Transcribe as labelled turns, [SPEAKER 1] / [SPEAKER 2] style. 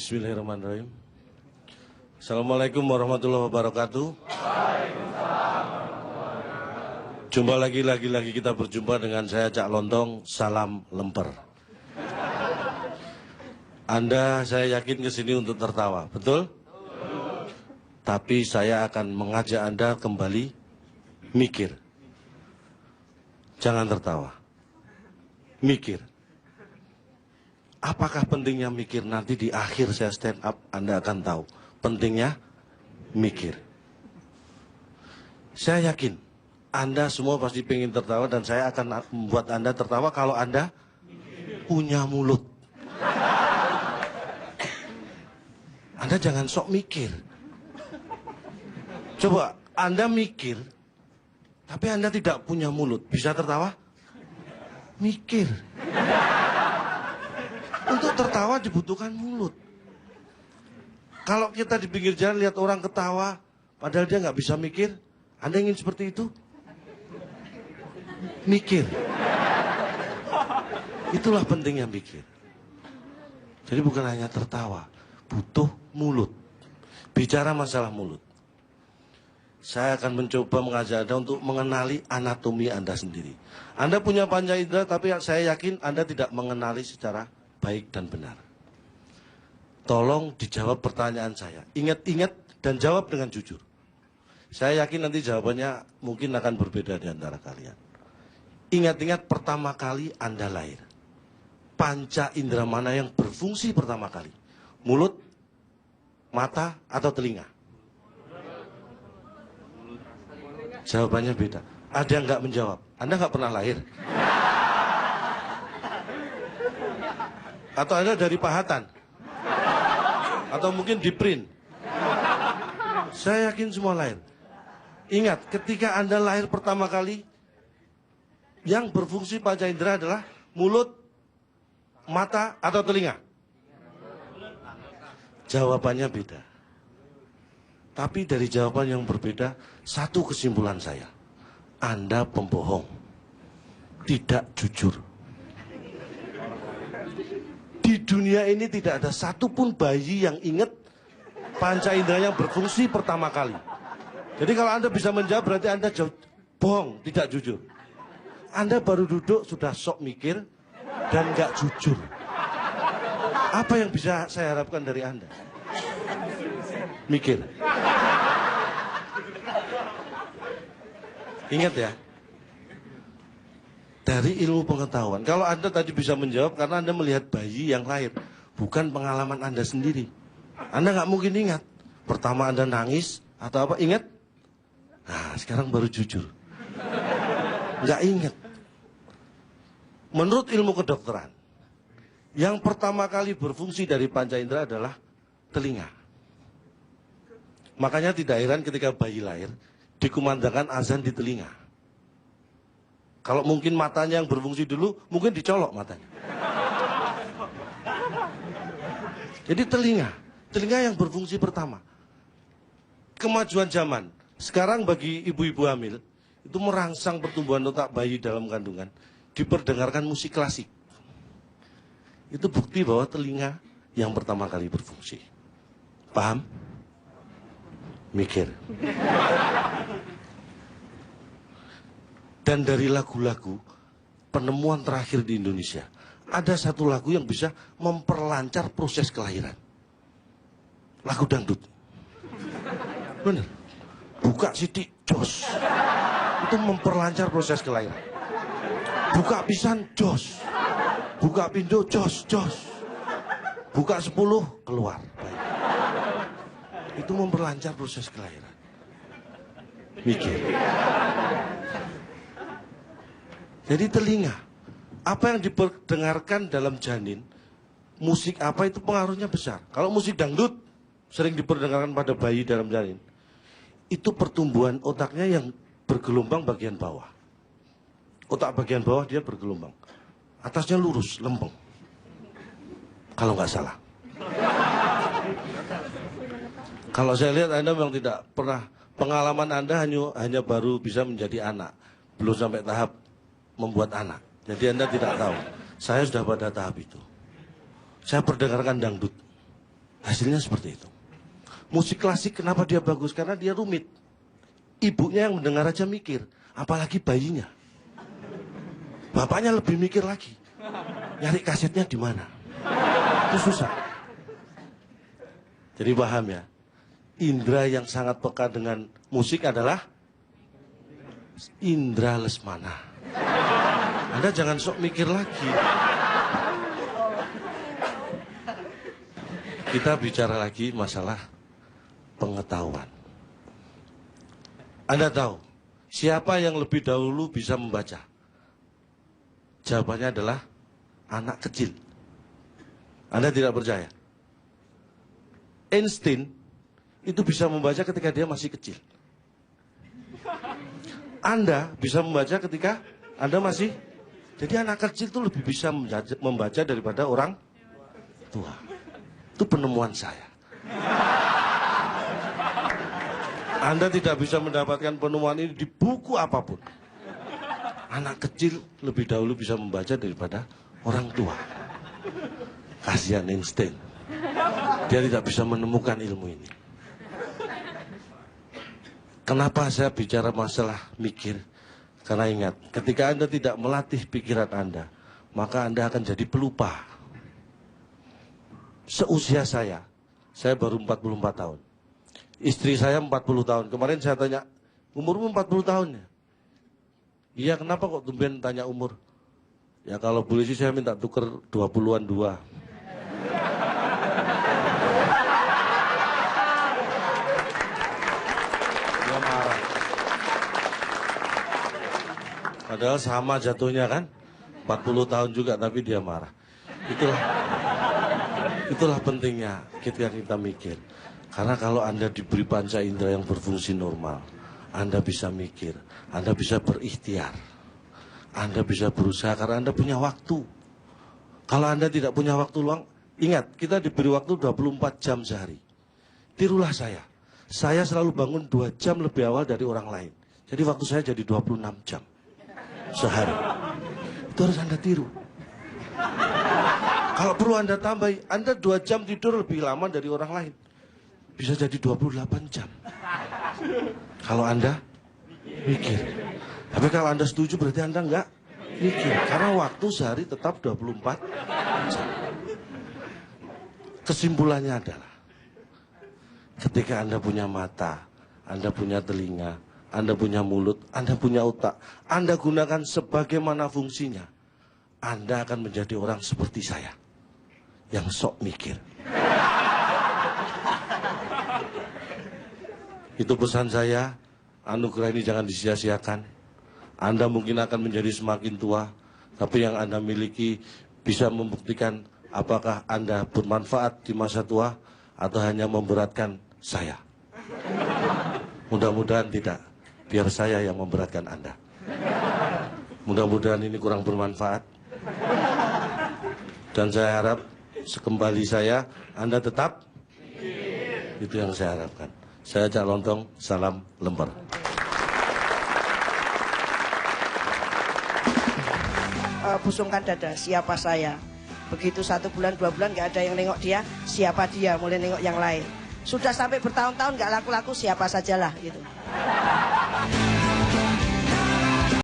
[SPEAKER 1] Bismillahirrahmanirrahim. Assalamualaikum warahmatullahi wabarakatuh. Jumpa lagi kita berjumpa dengan saya Cak Lontong, salam lemper. Anda saya yakin kesini untuk tertawa, betul? Tapi saya akan mengajak Anda kembali mikir. Jangan tertawa. Mikir. Apakah pentingnya mikir? Nanti di akhir saya stand up, Anda akan tahu. Pentingnya mikir. Saya yakin Anda semua pasti pengen tertawa dan saya akan membuat Anda tertawa kalau Anda punya mulut. Anda jangan sok mikir. Coba Anda mikir, tapi Anda tidak punya mulut. Bisa tertawa? Mikir. Untuk tertawa dibutuhkan mulut. Kalau kita di pinggir jalan lihat orang ketawa, padahal dia nggak bisa mikir, Anda ingin seperti itu? Mikir. Itulah pentingnya mikir. Jadi bukan hanya tertawa, butuh mulut. Bicara masalah mulut. Saya akan mencoba mengajak Anda untuk mengenali anatomi Anda sendiri. Anda punya panca indera, tapi saya yakin Anda tidak mengenali secara baik dan benar. Tolong dijawab pertanyaan saya. Ingat-ingat dan jawab dengan jujur. Saya yakin nanti jawabannya mungkin akan berbeda di antara kalian. Ingat-ingat pertama kali Anda lahir. Panca indera mana yang berfungsi pertama kali? Mulut, mata, atau telinga? Jawabannya beda. Ada yang nggak menjawab. Anda nggak pernah lahir. Atau Anda dari pahatan? Atau mungkin di print? Saya yakin semua lahir. Ingat, ketika Anda lahir pertama kali, yang berfungsi panca indera adalah mulut, mata, atau telinga? Jawabannya beda. Tapi dari jawaban yang berbeda, satu kesimpulan saya. Anda pembohong. Tidak jujur. Di dunia ini tidak ada satupun bayi yang ingat panca indera yang berfungsi pertama kali. Jadi kalau Anda bisa menjawab berarti Anda bohong, tidak jujur. Anda baru duduk sudah sok mikir dan nggak jujur. Apa yang bisa saya harapkan dari Anda? Mikir. Ingat ya. Dari ilmu pengetahuan, kalau Anda tadi bisa menjawab karena Anda melihat bayi yang lahir, bukan pengalaman Anda sendiri. Anda nggak mungkin ingat. Pertama Anda nangis atau apa? Ingat? Nah, sekarang baru jujur. Nggak ingat. Menurut ilmu kedokteran, yang pertama kali berfungsi dari panca indera adalah telinga. Makanya tidak heran ketika bayi lahir, dikumandangkan azan di telinga. Kalau mungkin matanya yang berfungsi dulu, mungkin dicolok matanya. Jadi telinga yang berfungsi pertama. Kemajuan zaman, sekarang bagi ibu-ibu hamil, itu merangsang pertumbuhan otak bayi dalam kandungan, diperdengarkan musik klasik. Itu bukti bahwa telinga yang pertama kali berfungsi. Paham? Mikir. Dan dari lagu-lagu penemuan terakhir di Indonesia, ada satu lagu yang bisa memperlancar proses kelahiran. Lagu dangdut. Bener. Buka sidik, jos. Itu memperlancar proses kelahiran. Buka pisan, jos. Buka pintu, jos. Buka 10, keluar. Baik. Itu memperlancar proses kelahiran. Mikir. Jadi telinga, apa yang diperdengarkan dalam janin, musik apa itu pengaruhnya besar. Kalau musik dangdut sering diperdengarkan pada bayi dalam janin, itu pertumbuhan otaknya yang bergelombang bagian bawah. Otak bagian bawah dia bergelombang, atasnya lurus, lempeng. Kalau nggak salah. Kalau saya lihat Anda memang tidak pernah, pengalaman Anda hanya baru bisa menjadi anak, belum sampai tahap membuat anak. Jadi Anda tidak tahu. Saya sudah pada tahap itu. Saya perdengarkan dangdut. Hasilnya seperti itu. Musik klasik kenapa dia bagus? Karena dia rumit. Ibunya yang mendengar aja mikir, apalagi bayinya. Bapaknya lebih mikir lagi. Nyari kasetnya di mana? Itu susah. Jadi paham ya? Indra yang sangat peka dengan musik adalah indra lesmana. Anda jangan sok mikir lagi. Kita bicara lagi masalah pengetahuan. Anda tahu siapa yang lebih dahulu bisa membaca? Jawabannya adalah anak kecil. Anda tidak percaya? Einstein itu bisa membaca ketika dia masih kecil. Anda bisa membaca ketika Anda masih... Jadi anak kecil itu lebih bisa membaca daripada orang tua. Itu penemuan saya. Anda tidak bisa mendapatkan penemuan ini di buku apapun. Anak kecil lebih dahulu bisa membaca daripada orang tua. Kasihan Einstein. Dia tidak bisa menemukan ilmu ini. Kenapa saya bicara masalah mikir? Karena ingat, ketika Anda tidak melatih pikiran Anda, maka Anda akan jadi pelupa. Seusia saya baru 44 tahun. Istri saya 40 tahun. Kemarin saya tanya, umurmu 40 tahun ya? Iya, kenapa kok tumben tanya umur? Ya kalau boleh sih saya minta tuker 20-an 2. Dia marah. Padahal sama jatuhnya kan, 40 tahun juga tapi dia marah. Itulah pentingnya kita mikir. Karena kalau Anda diberi panca indera yang berfungsi normal, Anda bisa mikir, Anda bisa berikhtiar, Anda bisa berusaha karena Anda punya waktu. Kalau Anda tidak punya waktu luang, ingat kita diberi waktu 24 jam sehari. Tirulah saya. Saya selalu bangun 2 jam lebih awal dari orang lain. Jadi waktu saya jadi 26 jam sehari. Itu harus Anda tiru. Kalau perlu Anda tambahi, Anda 2 jam tidur lebih lama dari orang lain. Bisa jadi 28 jam. Kalau Anda mikir. Tapi kalau Anda setuju berarti Anda enggak mikir. Karena waktu sehari tetap 24 jam. Kesimpulannya adalah, ketika Anda punya mata, Anda punya telinga, Anda punya mulut, Anda punya otak, Anda gunakan sebagaimana fungsinya, Anda akan menjadi orang seperti saya, yang sok mikir. Itu pesan saya, anugerah ini jangan disia-siakan. Anda mungkin akan menjadi semakin tua, tapi yang Anda miliki bisa membuktikan apakah Anda bermanfaat di masa tua atau hanya memberatkan saya. Mudah-mudahan tidak, biar saya yang memberatkan Anda. Mudah-mudahan ini kurang bermanfaat. Dan saya harap sekembali saya, Anda tetap, itu yang saya harapkan. Saya Cak Lontong, salam lembar.
[SPEAKER 2] Busungkan dada, siapa saya? Begitu 1 bulan, 2 bulan gak ada yang nengok dia, siapa dia? Mulai nengok yang lain. Sudah sampai bertahun-tahun gak laku-laku, siapa sajalah gitu.